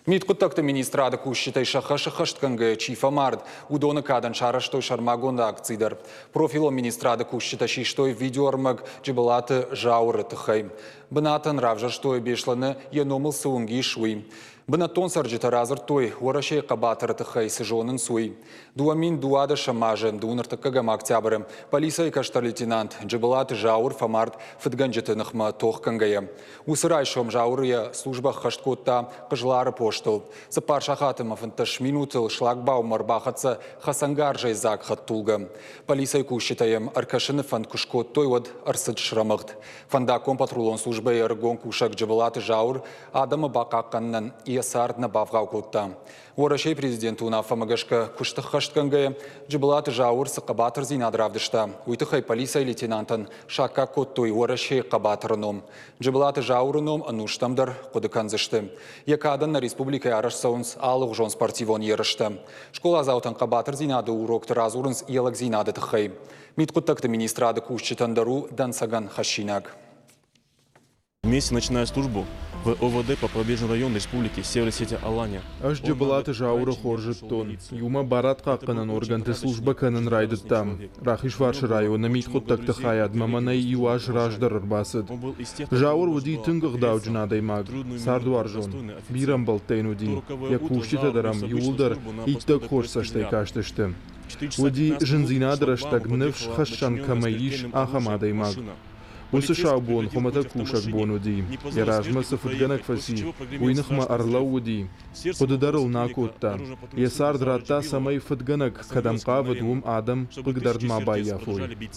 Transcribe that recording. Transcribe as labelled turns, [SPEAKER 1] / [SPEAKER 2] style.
[SPEAKER 1] Миткутакты министрады кушчитай шаха-шахаштканга чифа мард, удона кадан шараштой шармагонда акцидер. Профило министрады кушчита шиштой видеоармаг джибалаты жауры тыхай. Бынатын равжаштой бешланы еномыл сыунги шуй. Бынатон сарджита разыр той, уарашей қабатыры тыхай сыжонын суй. Дуамин дуада шамажы, дуыныртыккагам октябры. Полиция каштар лейтенант, джибалаты жаур фамард фытганджиты нахма тохкангая. Усырай шом жаурыя служба хашткотта қыжлары поштыл. Сапар шахатымов инташ минутыл шлагбаум марбахатса хасангар жайзак хаттулга. Полиция кушитаем аркашыны фанд кушкот той вад арсыд шрамыгд. Фандаком патрулон службы аргон кушак джибалаты жаур адамы бақаққаннан иясардна бавғау котта. Уарашей президенту унафамагашка куштахаштканга джибалаты жаур сақабатыр зинадравдышта. Уйтыхай полиция лейтенантан шака коттой уарашей қабатырыном. Джибалаты жаурыном ануштамдар қодыканзышты. Якадан на республика Ярашсаунс алых жон спортивон ерышты. Школа заутан қабатыр зинады урокты разурынс елак зинады тыхай. Миткуттакты министрады кушчитандару дансаган хашинак.
[SPEAKER 2] Вместе начиная службу в ОВД по пробежному району республики Северо-Осетия Алания.
[SPEAKER 3] Аш джабалаты жаура хоржиттон. Юма барат қаққанан органты служба канан райдыттам. Рахиш варшы района миткуттакты хаят маманай юаш раждар арбасыд. Жаур уди тынгық даужынадай маг. Сардуар жон. Бирам балтайн уди. Я кушчита дарам юлдар иттак хорсаштай каштышты. Уди жынзинадыраштак нывш хашшан камаиш ахамадай маг. Усы шаубон хомата кушак бонуди. Яражма сафутганак фаси. Уйнахма арлауди. Подыдарыл накутта. Ясардрата самай футганак кадамка вадум адам пыгдардма байяфуй.